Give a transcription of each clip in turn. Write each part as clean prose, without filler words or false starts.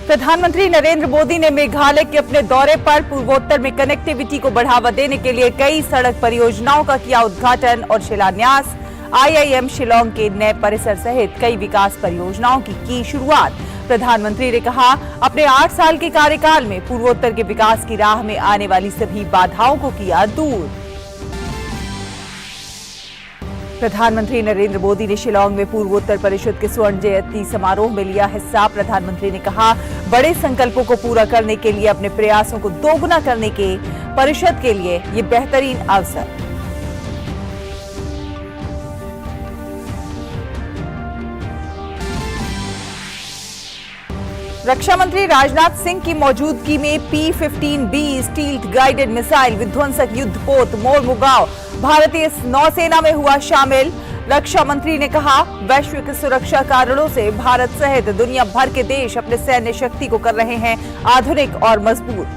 प्रधानमंत्री नरेंद्र मोदी ने मेघालय के अपने दौरे पर पूर्वोत्तर में कनेक्टिविटी को बढ़ावा देने के लिए कई सड़क परियोजनाओं का किया उद्घाटन और शिलान्यास। आईआईएम शिलांग के नए परिसर सहित कई विकास परियोजनाओं की शुरुआत। प्रधानमंत्री ने कहा, अपने 8 साल के कार्यकाल में पूर्वोत्तर के विकास की राह में आने वाली सभी बाधाओं को किया दूर। प्रधानमंत्री नरेंद्र मोदी ने शिलांग में पूर्वोत्तर परिषद के स्वर्ण जयंती समारोह में लिया हिस्सा। प्रधानमंत्री ने कहा, बड़े संकल्पों को पूरा करने के लिए अपने प्रयासों को दोगुना करने के परिषद के लिए ये बेहतरीन अवसर। रक्षा मंत्री राजनाथ सिंह की मौजूदगी में P-15B स्टील गाइडेड मिसाइल विध्वंसक युद्धपोत मोरमुगांव भारतीय नौसेना में हुआ शामिल। रक्षा मंत्री ने कहा, वैश्विक सुरक्षा कारणों से भारत सहित दुनिया भर के देश अपने सैन्य शक्ति को कर रहे हैं आधुनिक और मजबूत।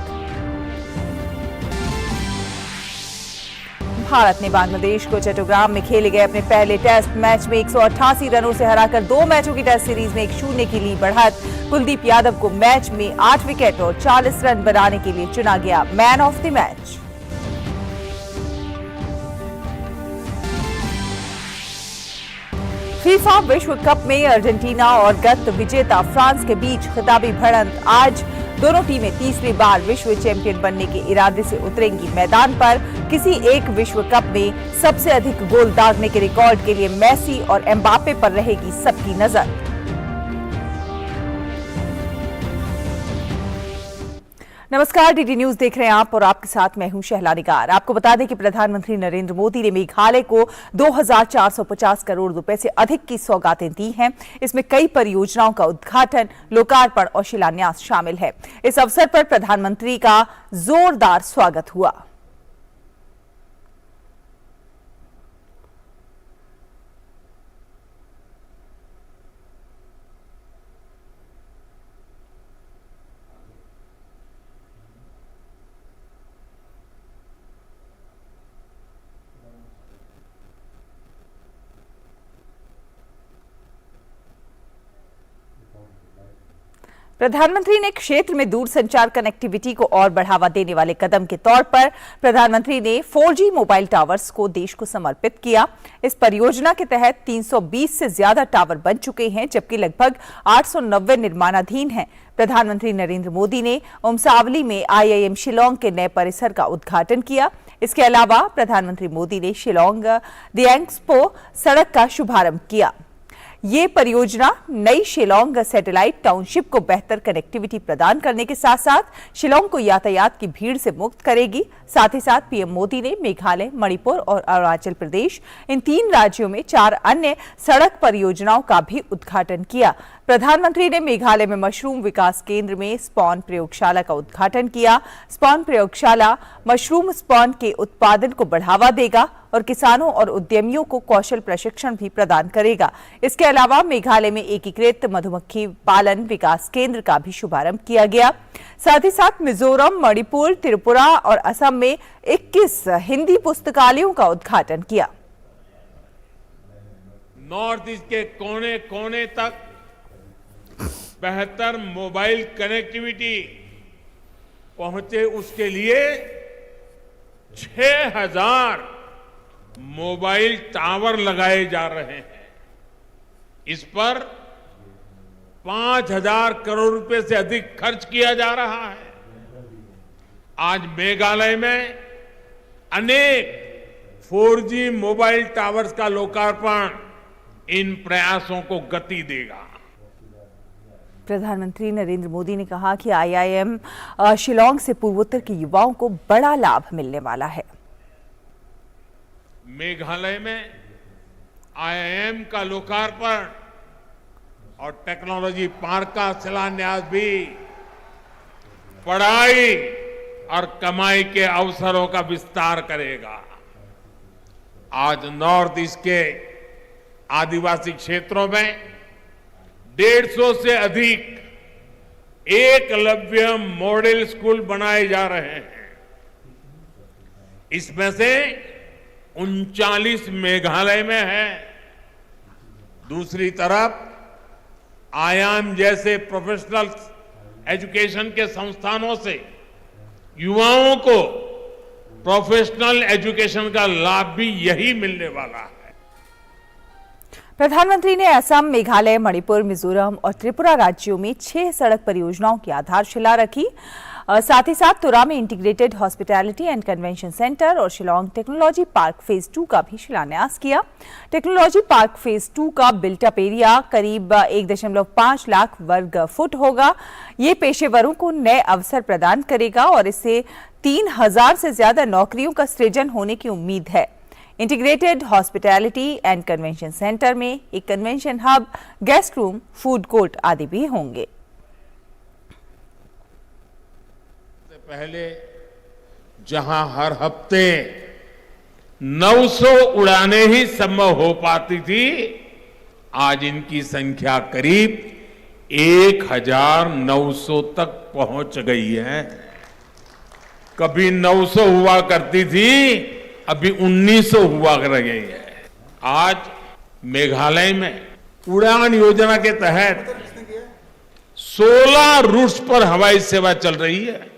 भारत ने बांग्लादेश को चट्टग्राम में खेले गए अपने पहले टेस्ट मैच में 188 रनों से हराकर 2 मैचों की टेस्ट सीरीज में 1-0 की ली बढ़त। कुलदीप यादव को मैच में 8 विकेट और 40 रन बनाने के लिए चुना गया man of the match. FIFA विश्व कप में अर्जेंटीना और गत विजेता फ्रांस के बीच खिताबी भिड़ंत। आज दोनों टीमें तीसरी बार विश्व चैंपियन बनने के इरादे से उतरेंगी मैदान पर। किसी एक विश्व कप में सबसे अधिक गोल दागने के रिकॉर्ड के लिए मेसी और एम्बापे पर रहेगी सबकी नजर। नमस्कार, डीडी न्यूज देख रहे हैं आप और आपके साथ मैं हूं शहला निगार। आपको बता दें कि प्रधानमंत्री नरेंद्र मोदी ने मेघालय को 2450 करोड़ रुपए से अधिक की सौगातें दी हैं। इसमें कई परियोजनाओं का उद्घाटन, लोकार्पण और शिलान्यास शामिल है। इस अवसर पर प्रधानमंत्री का जोरदार स्वागत हुआ। प्रधानमंत्री ने क्षेत्र में दूरसंचार कनेक्टिविटी को और बढ़ावा देने वाले कदम के तौर पर प्रधानमंत्री ने 4G मोबाइल टावर्स को देश को समर्पित किया। इस परियोजना के तहत 320 से ज्यादा टावर बन चुके हैं, जबकि लगभग 890 निर्माणाधीन हैं। प्रधानमंत्री नरेंद्र मोदी ने उमसावली में आईआईएम शिलांग के नए परिसर का उद्घाटन किया। इसके अलावा प्रधानमंत्री मोदी ने शिलांग दियांगस्पो सड़क का शुभारंभ किया। ये परियोजना नई शिलांग सैटेलाइट टाउनशिप को बेहतर कनेक्टिविटी प्रदान करने के साथ साथ शिलांग को यातायात की भीड़ से मुक्त करेगी। साथ ही साथ पीएम मोदी ने मेघालय, मणिपुर और अरुणाचल प्रदेश, इन 3 राज्यों में 4 अन्य सड़क परियोजनाओं का भी उद्घाटन किया। प्रधानमंत्री ने मेघालय में मशरूम विकास केंद्र में स्पॉन प्रयोगशाला का उद्घाटन किया। स्पॉन प्रयोगशाला मशरूम स्पॉन के उत्पादन को बढ़ावा देगा और किसानों और उद्यमियों को कौशल प्रशिक्षण भी प्रदान करेगा। इसके अलावा मेघालय में एकीकृत मधुमक्खी पालन विकास केंद्र का भी शुभारंभ किया गया। साथ ही साथ मिजोरम, मणिपुर, त्रिपुरा और असम में 21 हिंदी पुस्तकालयों का उद्घाटन किया। नॉर्थ ईस्ट के कोने कोने तक बेहतर मोबाइल कनेक्टिविटी पहुंचे, उसके लिए 6000 मोबाइल टावर लगाए जा रहे हैं। इस पर 5000 करोड़ रुपए से अधिक खर्च किया जा रहा है। आज मेघालय में अनेक 4G मोबाइल टावर्स का लोकार्पण इन प्रयासों को गति देगा। प्रधानमंत्री नरेंद्र मोदी ने कहा कि आईआईएम शिलांग से पूर्वोत्तर के युवाओं को बड़ा लाभ मिलने वाला है। मेघालय में आईआईएम का लोकार्पण और टेक्नोलॉजी पार्क का शिलान्यास भी पढ़ाई और कमाई के अवसरों का विस्तार करेगा। आज नॉर्थ ईस्ट के आदिवासी क्षेत्रों में 150 से अधिक एकलव्य मॉडल स्कूल बनाए जा रहे हैं। इसमें से 39 मेघालय में है। दूसरी तरफ आईआईएम जैसे प्रोफेशनल एजुकेशन के संस्थानों से युवाओं को प्रोफेशनल एजुकेशन का लाभ भी यही मिलने वाला है। प्रधानमंत्री ने असम, मेघालय, मणिपुर, मिजोरम और त्रिपुरा राज्यों में 6 सड़क परियोजनाओं की आधारशिला रखी। साथ ही साथ तुरा में integrated hospitality and convention centre और शिलांग टेक्नोलॉजी पार्क फेज 2 का भी शिलान्यास किया। टेक्नोलॉजी पार्क फेज 2 का बिल्टअप एरिया करीब 1.5 लाख वर्ग फुट होगा। ये पेशेवरों को नए अवसर प्रदान करेगा और इससे 3000 से ज्यादा नौकरियों का सृजन होने की उम्मीद है। Integrated hospitality and convention centre में एक convention hub, guest room, food court आदि भी होंगे। पहले जहां हर हफ्ते 900 उड़ानें ही संभव हो पाती थी, आज इनकी संख्या करीब 1900 तक पहुंच गई है। कभी 900 हुआ करती थी, अभी 1900 हुआ कर रही है। आज मेघालय में उड़ान योजना के तहत 16 रूट्स पर हवाई सेवा चल रही है।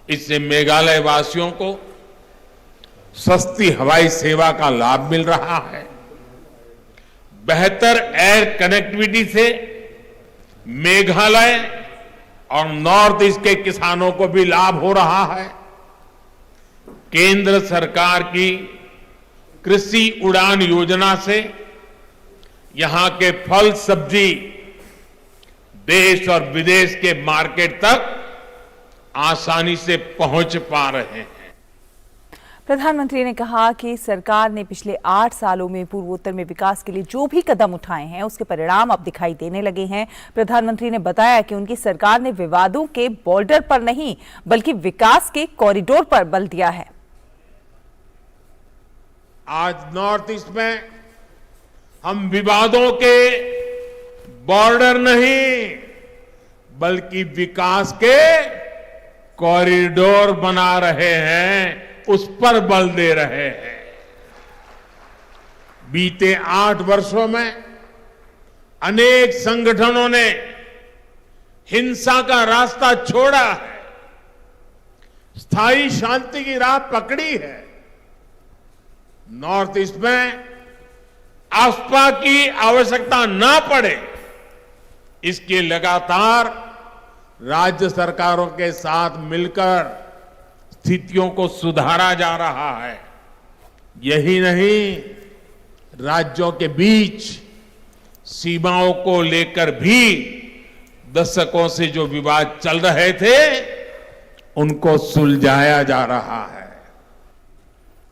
इससे मेघालय वासियों को सस्ती हवाई सेवा का लाभ मिल रहा है। बेहतर एयर कनेक्टिविटी से मेघालय और नॉर्थ ईस्ट के किसानों को भी लाभ हो रहा है। केंद्र सरकार की कृषि उड़ान योजना से यहां के फल सब्जी देश और विदेश के मार्केट तक आसानी से पहुंच पा रहे हैं। प्रधानमंत्री ने कहा कि सरकार ने पिछले 8 सालों में पूर्वोत्तर में विकास के लिए जो भी कदम उठाए हैं उसके परिणाम अब दिखाई देने लगे हैं। प्रधानमंत्री ने बताया कि उनकी सरकार ने विवादों के बॉर्डर पर नहीं बल्कि विकास के कॉरिडोर पर बल दिया है। आज नॉर्थ ईस्ट में हम विवादों के बॉर्डर नहीं बल्कि विकास के कॉरिडोर बना रहे हैं, उस पर बल दे रहे हैं। बीते 8 वर्षों में अनेक संगठनों ने हिंसा का रास्ता छोड़ा है, स्थायी शांति की राह पकड़ी है। नॉर्थ ईस्ट में आस्था की आवश्यकता ना पड़े, इसके लगातार राज्य सरकारों के साथ मिलकर स्थितियों को सुधारा जा रहा है। यही नहीं, राज्यों के बीच सीमाओं को लेकर भी दशकों से जो विवाद चल रहे थे, उनको सुलझाया जा रहा है।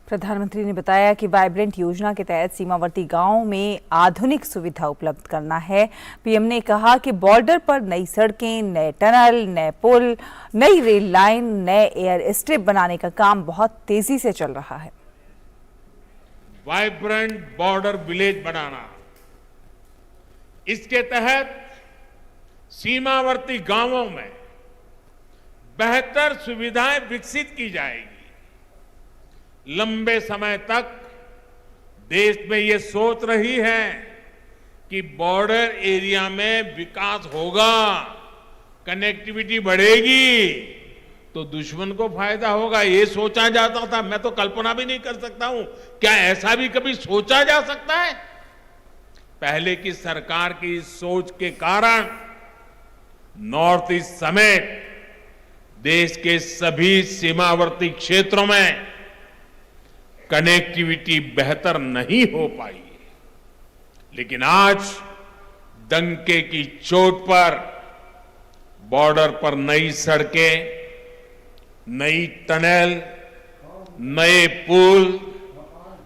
प्रधानमंत्री ने बताया कि वाइब्रेंट योजना के तहत सीमावर्ती गांवों में आधुनिक सुविधा उपलब्ध करना है। पीएम ने कहा कि बॉर्डर पर नई सड़कें, नए टनल, नए पुल, नई रेल लाइन, नए एयर स्ट्रिप बनाने का काम बहुत तेजी से चल रहा है। वाइब्रेंट बॉर्डर विलेज बनाना, इसके तहत सीमावर्ती गांवों में बेहतर सुविधाएं विकसित की जाएगी। लंबे समय तक देश में ये सोच रही है कि बॉर्डर एरिया में विकास होगा, कनेक्टिविटी बढ़ेगी तो दुश्मन को फायदा होगा, ये सोचा जाता था। मैं तो कल्पना भी नहीं कर सकता हूं, क्या ऐसा भी कभी सोचा जा सकता है? पहले की सरकार की सोच के कारण नॉर्थ ईस्ट समेत देश के सभी सीमावर्ती क्षेत्रों में कनेक्टिविटी बेहतर नहीं हो पाई। लेकिन आज डंके की चोट पर बॉर्डर पर नई सड़कें, नई टनल, नए पुल,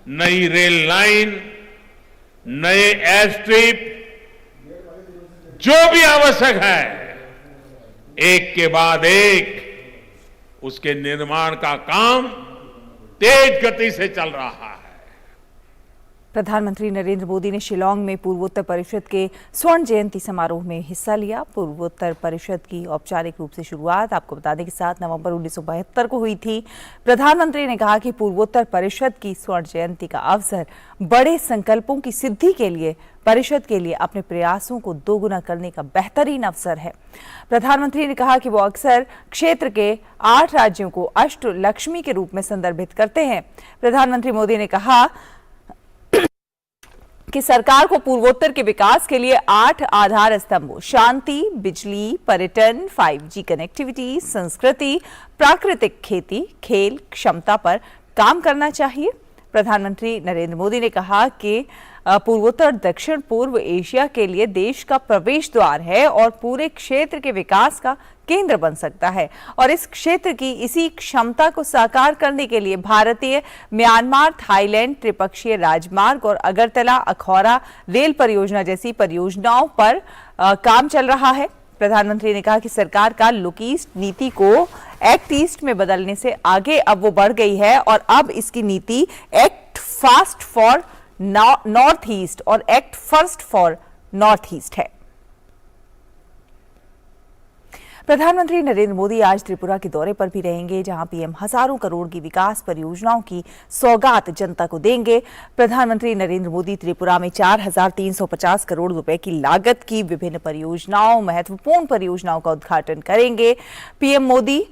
नई रेल लाइन, नए एयर स्ट्रिप, जो भी आवश्यक है, एक के बाद एक उसके निर्माण का काम तेज गति से चल रहा है। प्रधानमंत्री नरेंद्र मोदी ने शिलांग में पूर्वोत्तर परिषद के स्वर्ण जयंती समारोह में हिस्सा लिया। पूर्वोत्तर परिषद की औपचारिक रूप से शुरुआत आपको बता दें कि 7 नवंबर 1972 को हुई थी। प्रधानमंत्री ने कहा कि पूर्वोत्तर परिषद की स्वर्ण जयंती का अवसर बड़े संकल्पों की सिद्धि के लिए परिषद के लिए अपने प्रयासों को दोगुना करने का बेहतरीन अवसर है। प्रधानमंत्री ने कहा कि वो अक्सर क्षेत्र के 8 राज्यों को अष्टलक्ष्मी के रूप में संदर्भित करते हैं। प्रधानमंत्री मोदी ने कहा कि सरकार को पूर्वोत्तर के विकास के लिए 8 आधार स्तंभों शांति, बिजली, पर्यटन, 5G कनेक्टिविटी, संस्कृति, प्राकृतिक खेती, खेल, क्षमता पर काम करना चाहिए। प्रधानमंत्री नरेंद्र मोदी ने कहा कि पूर्वोत्तर दक्षिण पूर्व एशिया के लिए देश का प्रवेश द्वार है और पूरे क्षेत्र के विकास का केंद्र बन सकता है और इस क्षेत्र की इसी क्षमता को साकार करने के लिए भारतीय म्यांमार थाईलैंड त्रिपक्षीय राजमार्ग और अगरतला अखौरा रेल परियोजना जैसी परियोजनाओं पर काम चल रहा है। प्रधानमंत्री ने कहा कि सरकार का लुक ईस्ट नीति को एक्ट ईस्ट में बदलने से आगे अब वो बढ़ गई है और अब इसकी नीति act fast for north east और act first for north east है। प्रधानमंत्री नरेंद्र मोदी आज त्रिपुरा के दौरे पर भी रहेंगे, जहां पीएम हजारों करोड़ की विकास परियोजनाओं की सौगात जनता को देंगे। प्रधानमंत्री नरेंद्र मोदी त्रिपुरा में 4,350 करोड़ रुपए की लागत की विभिन्न परियोजनाओं, महत्वपूर्ण परियोजनाओं का उद्घाटन करेंगे। पीएम मोदी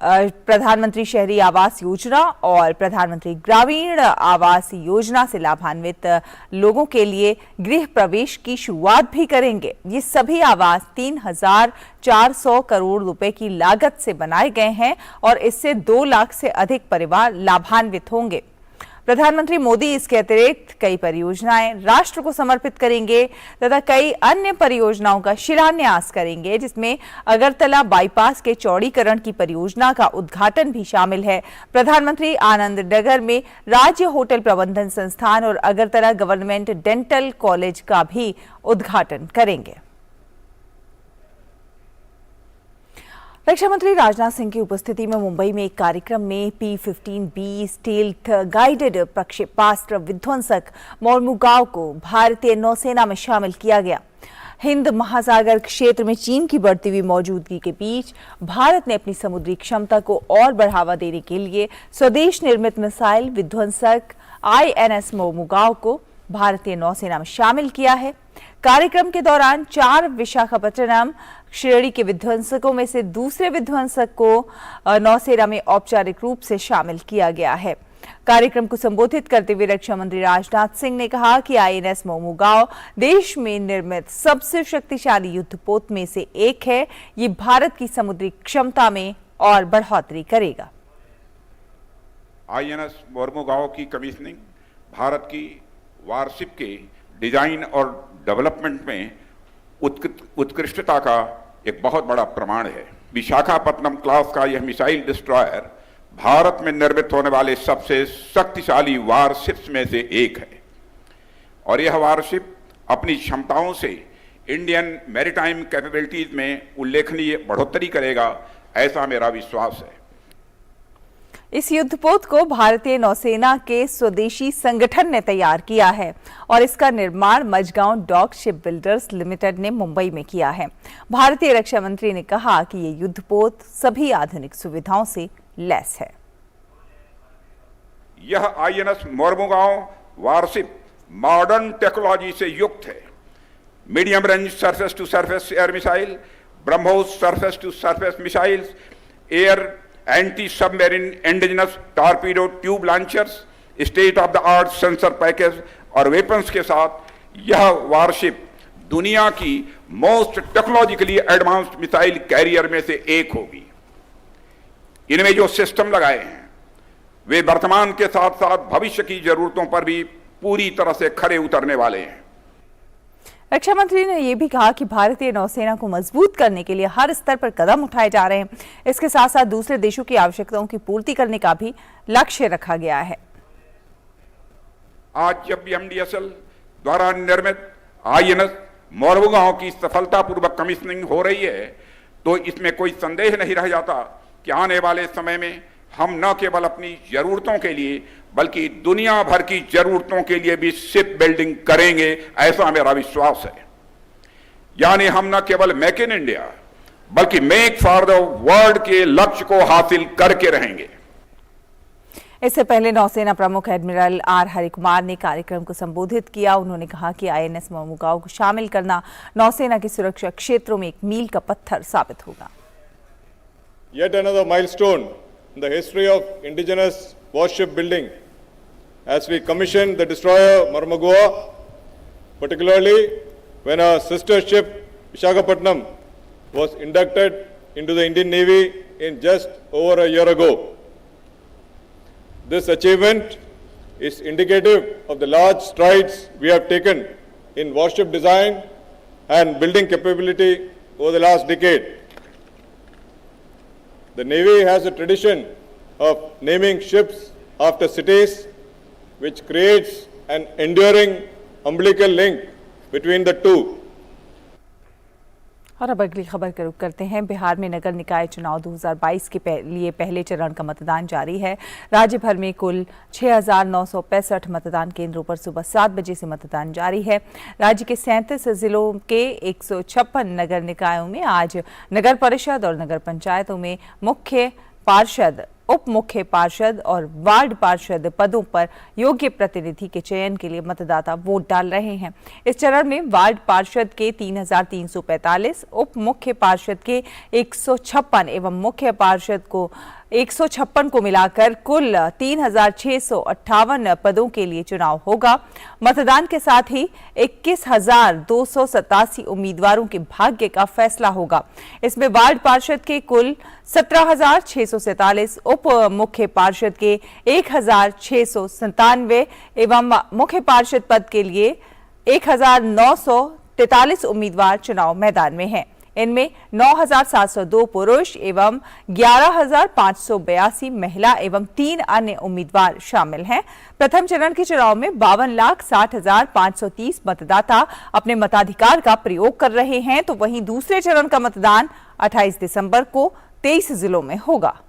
प्रधानमंत्री शहरी आवास योजना और प्रधानमंत्री ग्रामीण आवास योजना से लाभान्वित लोगों के लिए गृह प्रवेश की शुरुआत भी करेंगे। ये सभी आवास 3,400 करोड़ रुपए की लागत से बनाए गए हैं और इससे 2 लाख से अधिक परिवार लाभान्वित होंगे। प्रधानमंत्री मोदी इसके अतिरिक्त कई परियोजनाएं राष्ट्र को समर्पित करेंगे तथा कई अन्य परियोजनाओं का शिलान्यास करेंगे, जिसमें अगरतला बाईपास के चौड़ीकरण की परियोजना का उद्घाटन भी शामिल है। प्रधानमंत्री आनंद नगर में राज्य होटल प्रबंधन संस्थान और अगरतला गवर्नमेंट डेंटल कॉलेज का भी उद्घाटन करेंगे। रक्षा मंत्री राजनाथ सिंह की उपस्थिति में मुंबई में एक कार्यक्रम में P-15B स्टील्थ गाइडेड प्रक्षेपास्त्र विध्वंसक मोरमुगांव को भारतीय नौसेना में शामिल किया गया। हिंद महासागर क्षेत्र में चीन की बढ़ती हुई मौजूदगी के बीच भारत ने अपनी समुद्री क्षमता को और बढ़ावा देने के लिए स्वदेश निर्मित मिसाइल विध्वंसक INS मोरमुगांव को भारतीय नौसेना में शामिल किया है। कार्यक्रम के दौरान 4 विशाखापट्टनम श्रेणी के विध्वंसकों में से दूसरे विध्वंसक को नौसेना में औपचारिक रूप से शामिल किया गया है। कार्यक्रम को संबोधित करते हुए रक्षा मंत्री राजनाथ सिंह ने कहा कि INS मोरमुगांव देश में निर्मित सबसे शक्तिशाली युद्धपोत में से एक है। ये भारत की समुद्री क्षमता में और बढ़ोतरी करेगा। INS मोरमुगांव की कमीशनिंग भारत की वारशिप के डिजाइन और डेवलपमेंट में उत्कृष्टता का एक बहुत बड़ा प्रमाण है। विशाखापट्टनम क्लास का यह मिसाइल डिस्ट्रॉयर भारत में निर्मित होने वाले सबसे शक्तिशाली वारशिप्स में से एक है और यह वारशिप अपनी क्षमताओं से इंडियन मैरीटाइम कैपेबिलिटीज में उल्लेखनीय बढ़ोतरी करेगा, ऐसा मेरा विश्वास है। इस युद्धपोत को भारतीय नौसेना के स्वदेशी संगठन ने तैयार किया है और इसका निर्माण Mazagon dock ship builders limited ने मुंबई में किया है। भारतीय रक्षा मंत्री ने कहा कि ये युद्धपोत सभी आधुनिक सुविधाओं से लैस है। यह INS Mormugao warship modern technology से युक्त है। Medium range surface to surface air missile, BrahMos surface to surface missiles, air anti submarine indigenous torpedo tube launchers, state of the art sensor package और वेपन्स के साथ यह वारशिप दुनिया की most technologically advanced missile carrier में से एक होगी। इनमें जो सिस्टम लगाए हैं वे वर्तमान के साथ साथ भविष्य की जरूरतों पर भी पूरी तरह से खरे उतरने वाले हैं। रक्षा मंत्री ने यह भी कहा कि भारतीय नौसेना को मजबूत करने के लिए हर स्तर पर कदम उठाए जा रहे हैं। इसके साथ साथ दूसरे देशों की आवश्यकताओं की पूर्ति करने का भी लक्ष्य रखा गया है। आज जब भी MDSL द्वारा निर्मित INS मोरमुगांव की सफलतापूर्वक कमीशनिंग हो रही है तो इसमें कोई संदेह नहीं रह जाता कि आने वाले समय में हम न केवल अपनी जरूरतों के लिए बल्कि दुनिया भर की जरूरतों के लिए भी शिप बिल्डिंग करेंगे, ऐसा मेरा विश्वास है। यानी हम न केवल मेक इन इंडिया बल्कि मेक फॉर द वर्ल्ड के लक्ष्य को हासिल करके रहेंगे। इससे पहले नौसेना प्रमुख एडमिरल आर हरिकुमार ने कार्यक्रम को संबोधित किया। उन्होंने कहा कि आईएनएस मोमुगाव को शामिल करना नौसेना के सुरक्षा क्षेत्रों में एक मील का पत्थर साबित होगा। Yet another milestone in the history of indigenous warship building as we commissioned the destroyer Mormugao, particularly when our sister ship Visakhapatnam was inducted into the Indian Navy in just over a year ago. This achievement is indicative of the large strides we have taken in warship design and building capability over the last decade. The Navy has a tradition of naming ships after cities, which creates an enduring umbilical link between the two. और अब अगली खबर का रुख करते हैं। बिहार में नगर निकाय चुनाव 2022 के लिए पहले चरण का मतदान जारी है। राज्य भर में कुल 6,965 मतदान केंद्रों पर सुबह 7 बजे से मतदान जारी है। राज्य के 37 जिलों के 156 नगर निकायों में आज नगर परिषद और नगर पंचायतों में मुख्य पार्षद, उप मुख्य पार्षद और वार्ड पार्षद पदों पर योग्य प्रतिनिधि के चयन के लिए मतदाता वोट डाल रहे हैं। इस चरण में वार्ड पार्षद के 3,345, उप मुख्य पार्षद के 156 एवं मुख्य पार्षद को 156 को मिलाकर कुल 3,658 पदों के लिए चुनाव होगा। मतदान के साथ ही 21,287 उम्मीदवारों के भाग्य का फैसला होगा। इसमें वार्ड पार्षद के कुल 17,647, उप मुख्य पार्षद के 1,697 एवं मुख्य पार्षद पद के लिए 1,943 उम्मीदवार चुनाव मैदान में हैं। इनमें 9,702 पुरुष एवं 11,582 महिला एवं 3 अन्य उम्मीदवार शामिल हैं। प्रथम चरण के चुनाव में 52,60,530 मतदाता अपने मताधिकार का प्रयोग कर रहे हैं, तो वहीं दूसरे चरण का मतदान 28 दिसंबर को 23 जिलों में होगा।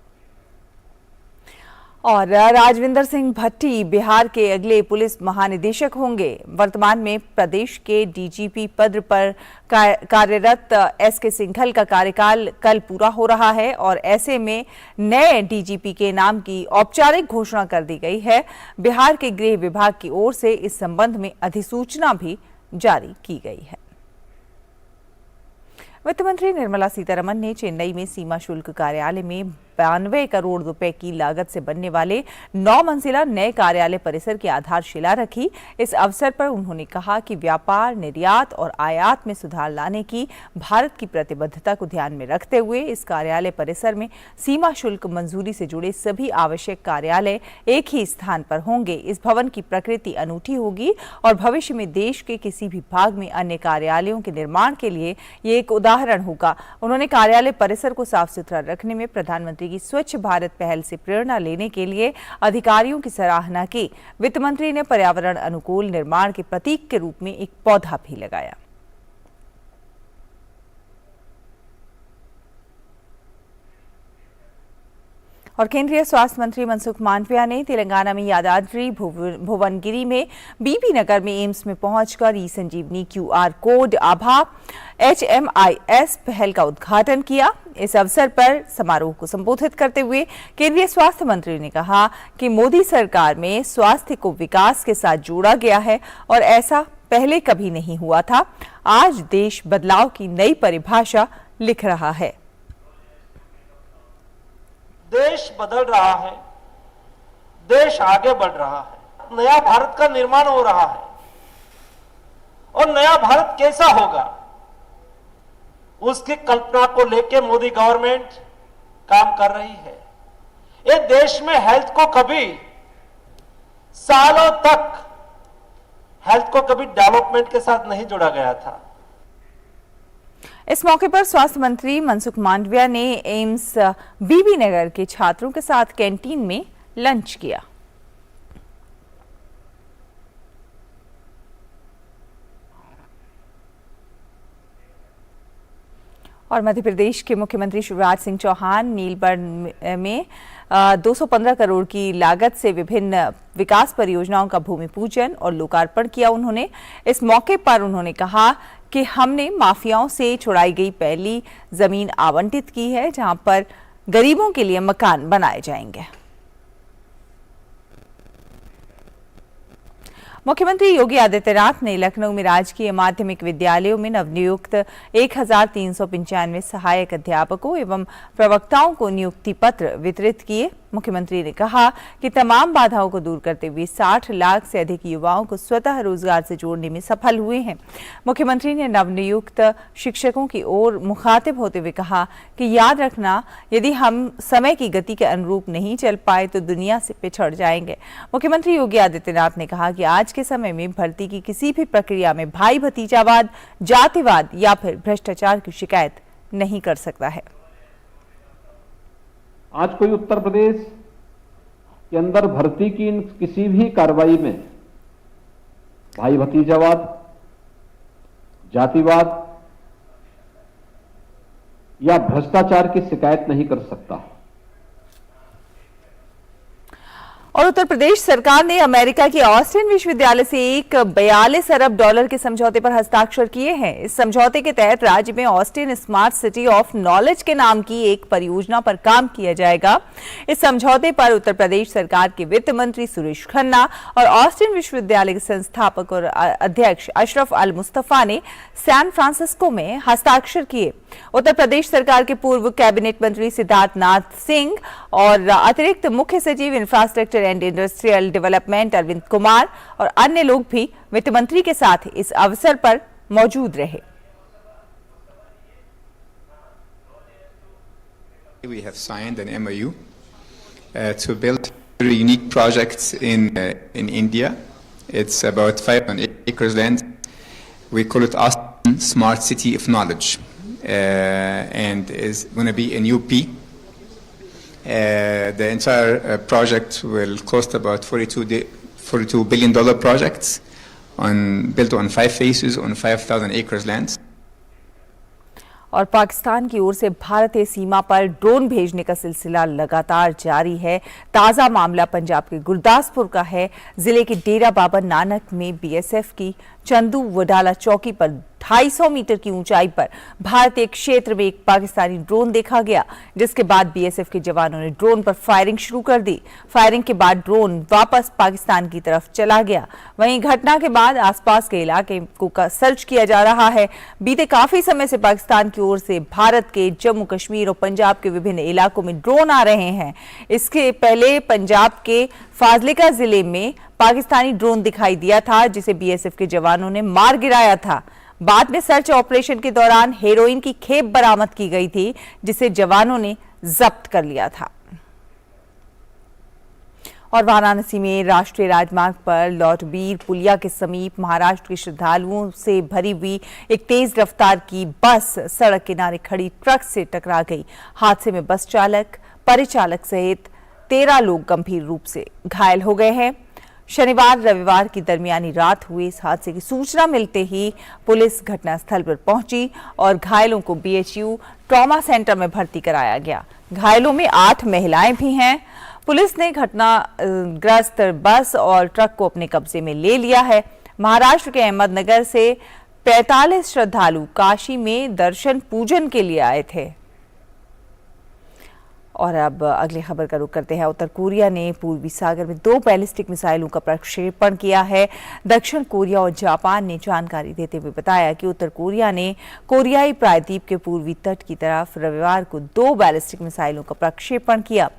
और राजविंदर सिंह भट्टी बिहार के अगले पुलिस महानिदेशक होंगे। वर्तमान में प्रदेश के डीजीपी पद पर कार्यरत एसके सिंघल का कार्यकाल कल पूरा हो रहा है और ऐसे में नए डीजीपी के नाम की औपचारिक घोषणा कर दी गई है। बिहार के गृह विभाग की ओर से इस संबंध में अधिसूचना भी जारी की गई है। वित्त मंत्री निर्मला सीतारमण ने चेन्नई में सीमा शुल्क कार्यालय में 92 करोड़ रुपए की लागत से बनने वाले 9 मंजिला नए कार्यालय परिसर की आधारशिला रखी। इस अवसर पर उन्होंने कहा कि व्यापार, निर्यात और आयात में सुधार लाने की भारत की प्रतिबद्धता को ध्यान में रखते हुए इस कार्यालय परिसर में सीमा शुल्क मंजूरी से जुड़े सभी आवश्यक कार्यालय एक ही स्थान पर होंगे। इस भवन की प्रकृति अनूठी होगी और भविष्य में देश के किसी भी भाग में अन्य कार्यालयों के निर्माण के लिए ये एक उदाहरण होगा। उन्होंने कार्यालय परिसर को साफ सुथरा रखने में प्रधानमंत्री की स्वच्छ भारत पहल से प्रेरणा लेने के लिए अधिकारियों की सराहना की। वित्त मंत्री ने पर्यावरण अनुकूल निर्माण के प्रतीक के रूप में एक पौधा भी लगाया। और केंद्रीय स्वास्थ्य मंत्री मनसुख मांडविया ने तेलंगाना में यादाद्री भुवनगिरी में बीबी नगर में एम्स में पहुंचकर ई संजीवनी QR कोड आभा HMIS पहल का उद्घाटन किया। इस अवसर पर समारोह को संबोधित करते हुए केंद्रीय स्वास्थ्य मंत्री ने कहा कि मोदी सरकार में स्वास्थ्य को विकास के साथ जोड़ा गया है और ऐसा पहले कभी नहीं हुआ था। आज देश बदलाव की नई परिभाषा लिख रहा है। देश बदल रहा है, देश आगे बढ़ रहा है, नया भारत का निर्माण हो रहा है और नया भारत कैसा होगा उसकी कल्पना को लेकर मोदी गवर्नमेंट काम कर रही है। ये देश में हेल्थ को कभी सालों तक हेल्थ को कभी डेवलपमेंट के साथ नहीं जोड़ा गया था। इस मौके पर स्वास्थ्य मंत्री मनसुख मांडविया ने एम्स बीबी नगर के छात्रों के साथ कैंटीन में लंच किया। और मध्य प्रदेश के मुख्यमंत्री शिवराज सिंह चौहान नीलबर्न में 215 करोड़ की लागत से विभिन्न विकास परियोजनाओं का भूमि पूजन और लोकार्पण किया। उन्होंने इस मौके पर उन्होंने कहा कि हमने माफियाओं से छुड़ाई गई पहली जमीन आवंटित की है, जहां पर गरीबों के लिए मकान बनाए जाएंगे। मुख्यमंत्री योगी आदित्यनाथ ने लखनऊ में राजकीय माध्यमिक विद्यालयों में नवनियुक्त 1395 सहायक अध्यापकों एवं प्रवक्ताओं को नियुक्ति पत्र वितरित किए। मुख्यमंत्री ने कहा कि तमाम बाधाओं को दूर करते हुए 60 लाख से अधिक युवाओं को स्वतः रोजगार से जोड़ने में सफल हुए हैं। मुख्यमंत्री ने नवनियुक्त शिक्षकों की ओर मुखातिब होते हुए कहा कि याद रखना, यदि हम समय की गति के अनुरूप नहीं चल पाए तो दुनिया से पिछड़ जाएंगे। मुख्यमंत्री योगी आदित्यनाथ ने कहा कि आज के समय में भर्ती की किसी भी प्रक्रिया में भाई भतीजावाद, जातिवाद या फिर भ्रष्टाचार की शिकायत नहीं कर सकता है। आज कोई उत्तर प्रदेश के अंदर भर्ती की किसी भी कार्रवाई में भाई भतीजावाद, जातिवाद या भ्रष्टाचार की शिकायत नहीं कर सकता। और उत्तर प्रदेश सरकार ने अमेरिका के ऑस्टिन विश्वविद्यालय से एक 42 अरब डॉलर के समझौते पर हस्ताक्षर किए हैं। इस समझौते के तहत राज्य में Austin smart city of knowledge के नाम की एक परियोजना पर काम किया जाएगा। इस समझौते पर उत्तर प्रदेश सरकार के वित्त मंत्री सुरेश खन्ना और ऑस्टिन विश्वविद्यालय के संस्थापक और अध्यक्ष अशरफ अल मुस्तफा ने सैन फ्रांसिस्को में हस्ताक्षर किए। उत्तर प्रदेश सरकार के पूर्व कैबिनेट मंत्री सिद्धार्थ नाथ सिंह और अतिरिक्त मुख्य सचिव infrastructure and industrial development Arvind Kumar और अन्य लोग भी वित्त मंत्री के साथ इस अवसर पर मौजूद रहे। We have signed an MOU to build very unique projects in India. It's about 500 acres land. We call it Austin Smart City of Knowledge, and is going to be in UP. The entire project will cost about $42 billion projects built on 5 phases on 5,000 acres land. और पाकिस्तान की ओर से भारतीय सीमा पर drone भेजने का सिलसिला लगातार जारी है। ताजा मामला पंजाब के गुरदासपुर का है। जिले के डेरा बाबा नानक में बीएसएफ की चंदू वडाला चौकी पर 250 मीटर की ऊंचाई पर भारतीय क्षेत्र में एक पाकिस्तानी ड्रोन देखा गया, जिसके बाद बीएसएफ के जवानों ने ड्रोन पर फायरिंग शुरू कर दी। फायरिंग के बाद ड्रोन वापस पाकिस्तान की तरफ चला गया। वहीं घटना के बाद आसपास के इलाके को सर्च किया जा रहा है। बीते काफी समय से पाकिस्तान की ओर से भारत के जम्मू कश्मीर और पंजाब के विभिन्न इलाकों में ड्रोन आ रहे हैं। इसके पहले पंजाब के फाजिलका जिले में पाकिस्तानी ड्रोन दिखाई दिया था, जिसे बीएसएफ के जवानों ने मार गिराया था। बाद में सर्च ऑपरेशन के दौरान हेरोइन की खेप बरामद की गई थी, जिसे जवानों ने जब्त कर लिया था। और वाराणसी में राष्ट्रीय राजमार्ग पर लौटबीर पुलिया के समीप महाराष्ट्र के श्रद्धालुओं से भरी हुई एक तेज रफ्तार की बस सड़क किनारे खड़ी ट्रक से टकरा गई। हादसे में बस चालक, परिचालक सहित 13 लोग गंभीर रूप से घायल हो गए हैं। शनिवार रविवार की दरमियानी रात हुए इस हादसे की सूचना मिलते ही पुलिस घटनास्थल पर पहुंची और घायलों को बीएचयू ट्रॉमा सेंटर में भर्ती कराया गया। घायलों में 8 महिलाएं भी हैं। पुलिस ने घटनाग्रस्त बस और ट्रक को अपने कब्जे में ले लिया है। महाराष्ट्र के अहमदनगर से 45 श्रद्धालु काशी में दर्शन पूजन के लिए आए थे। और अब अगली खबर का रुख करते हैं। उत्तर कोरिया ने पूर्वी सागर में 2 बैलिस्टिक मिसाइलों का प्रक्षेपण किया है। दक्षिण कोरिया और जापान ने जानकारी देते हुए बताया कि उत्तर कोरिया ने कोरियाई प्रायद्वीप के पूर्वी तट की तरफ रविवार को 2 बैलिस्टिक मिसाइलों का प्रक्षेपण किया।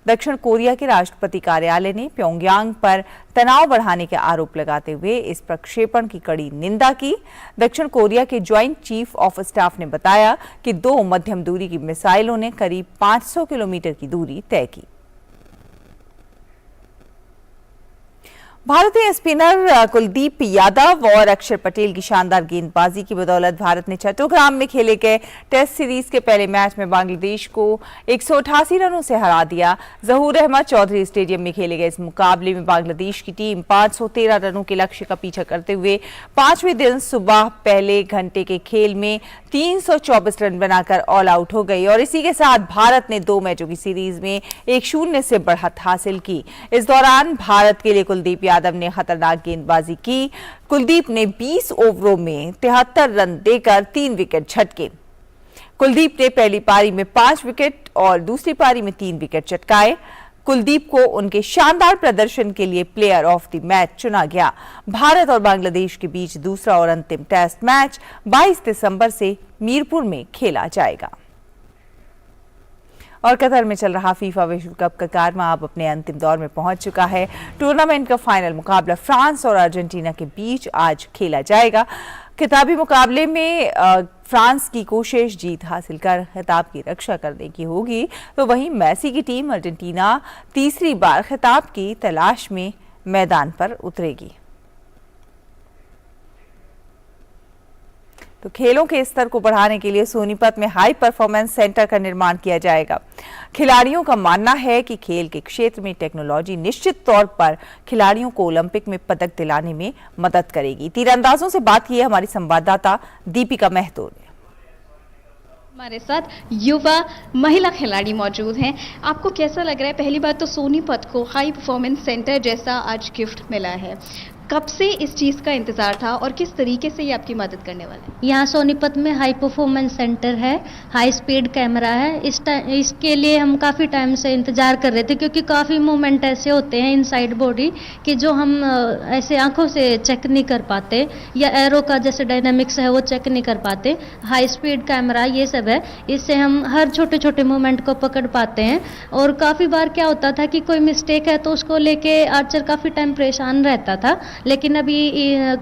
दक्षिण कोरिया के राष्ट्रपति कार्यालय ने प्योंगयांग पर तनाव बढ़ाने के आरोप लगाते हुए इस प्रक्षेपण की कड़ी निंदा की। दक्षिण कोरिया के ज्वाइंट चीफ ऑफ स्टाफ ने बताया कि 2 मध्यम दूरी की मिसाइलों ने करीब 500 किलोमीटर की दूरी तय की। भारतीय स्पिनर कुलदीप यादव और अक्षर पटेल की शानदार गेंदबाजी की बदौलत भारत ने चट्टोग्राम में खेले गए टेस्ट सीरीज के पहले मैच में बांग्लादेश को 188 रनों से हरा दिया। जहूर अहमद चौधरी स्टेडियम में खेले गए इस मुकाबले में बांग्लादेश की टीम 513 रनों के लक्ष्य का पीछा करते हुए 5वें दिन सुबह पहले घंटे के खेल में 324 रन बनाकर ऑल आउट हो गई और इसी के साथ भारत ने 2 मैचों की सीरीज में 1-0 से बढ़त हासिल की। इस दौरान भारत के लिए कुलदीप यादव ने खतरनाक गेंदबाजी की। कुलदीप ने 20 ओवरों में 73 रन देकर 3 विकेट झटके। कुलदीप ने पहली पारी में 5 विकेट और दूसरी पारी में 3 विकेट चटकाए। कुलदीप को उनके शानदार प्रदर्शन के लिए प्लेयर ऑफ द मैच चुना गया। भारत और बांग्लादेश के बीच दूसरा और अंतिम टेस्ट मैच 22 दिसंबर से मीरपुर में खेला जाएगा। और कतर में चल रहा फीफा विश्व कप का कारवां अब अपने अंतिम दौर में पहुंच चुका है। टूर्नामेंट का फाइनल मुकाबला फ्रांस और अर्जेंटीना के बीच आज खेला जाएगा। खिताबी मुकाबले में फ्रांस की कोशिश जीत हासिल कर खिताब की रक्षा करने की होगी, तो वहीं मेसी की टीम अर्जेंटीना तीसरी बार खिताब की तलाश में मैदान पर उतरेगी। तो खेलों के स्तर को बढ़ाने के लिए सोनीपत में हाई परफॉर्मेंस सेंटर का निर्माण किया जाएगा। खिलाड़ियों का मानना है कि खेल के क्षेत्र में टेक्नोलॉजी निश्चित तौर पर खिलाड़ियों को ओलंपिक में पदक दिलाने में मदद करेगी। तीरंदाजों से बात की है हमारी संवाददाता दीपिका महतो ने। हमारे साथ युवा महिला खिलाड़ी मौजूद हैं। आपको कैसा लग रहा है? पहली बात तो सोनीपत को हाई परफॉर्मेंस सेंटर जैसा आज गिफ्ट मिला है, कब से इस चीज़ का इंतजार था और किस तरीके से ये आपकी मदद करने वाला है? यहाँ सोनीपत में हाई परफॉर्मेंस सेंटर है, हाई स्पीड कैमरा है। इसके लिए हम काफ़ी टाइम से इंतजार कर रहे थे, क्योंकि काफ़ी मूवमेंट ऐसे होते हैं इनसाइड बॉडी कि जो हम ऐसे आंखों से चेक नहीं कर पाते, या एरो का जैसे डायनामिक्स है वो चेक नहीं कर पाते। हाई स्पीड कैमरा ये सब है, इससे हम हर छोटे छोटे मूवमेंट को पकड़ पाते हैं। और काफ़ी बार क्या होता था कि कोई मिस्टेक है तो उसको लेके आर्चर काफ़ी टाइम परेशान रहता था, लेकिन अभी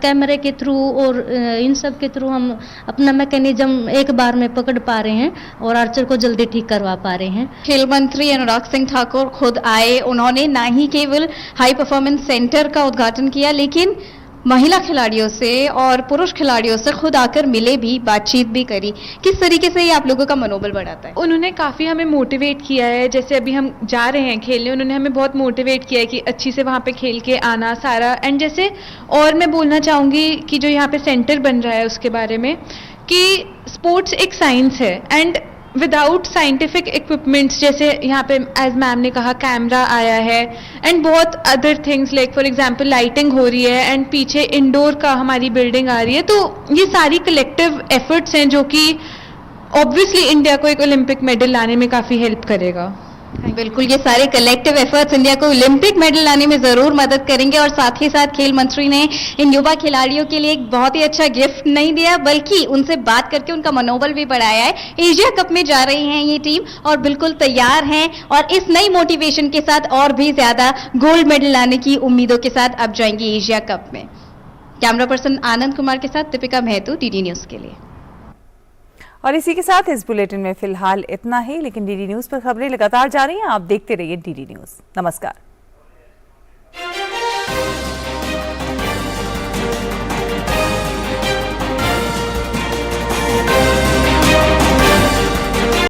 कैमरे के थ्रू और इन सब के थ्रू हम अपना मैकेनिज्म एक बार में पकड़ पा रहे हैं और आर्चर को जल्दी ठीक करवा पा रहे हैं। खेल मंत्री अनुराग सिंह ठाकुर खुद आए, उन्होंने ना ही केवल हाई परफॉर्मेंस सेंटर का उद्घाटन किया, लेकिन महिला खिलाड़ियों से और पुरुष खिलाड़ियों से खुद आकर मिले भी, बातचीत भी करी। किस तरीके से ये आप लोगों का मनोबल बढ़ाता है? उन्होंने काफ़ी हमें मोटिवेट किया है। जैसे अभी हम जा रहे हैं खेलने, उन्होंने हमें बहुत मोटिवेट किया है कि अच्छी से वहाँ पे खेल के आना सारा। एंड जैसे और मैं बोलना चाहूँगी कि जो यहाँ पे सेंटर बन रहा है उसके बारे में, कि स्पोर्ट्स एक साइंस है एंड विदाउट साइंटिफिक इक्विपमेंट्स, जैसे यहाँ पे एज मैम ने कहा कैमरा आया है एंड बहुत other things, like for example lighting हो रही है एंड पीछे इंडोर का हमारी बिल्डिंग आ रही है। तो ये सारी कलेक्टिव एफर्ट्स हैं जो कि ऑब्वियसली इंडिया को एक ओलंपिक मेडल लाने में काफ़ी हेल्प करेगा। बिल्कुल, ये सारे कलेक्टिव एफर्ट्स इंडिया को ओलंपिक मेडल लाने में जरूर मदद करेंगे। और साथ ही साथ खेल मंत्री ने इन युवा खिलाड़ियों के लिए एक बहुत ही अच्छा गिफ्ट नहीं दिया, बल्कि उनसे बात करके उनका मनोबल भी बढ़ाया है। एशिया कप में जा रही हैं ये टीम और बिल्कुल तैयार हैं, और इस नई मोटिवेशन के साथ और भी ज्यादा गोल्ड मेडल लाने की उम्मीदों के साथ अब जाएंगी एशिया कप में। कैमरा पर्सन आनंद कुमार के साथ दीपिका महतो, डीडी न्यूज के लिए। और इसी के साथ इस बुलेटिन में फिलहाल इतना ही, लेकिन डीडी न्यूज पर खबरें लगातार जारी हैं। आप देखते रहिए डीडी न्यूज। नमस्कार।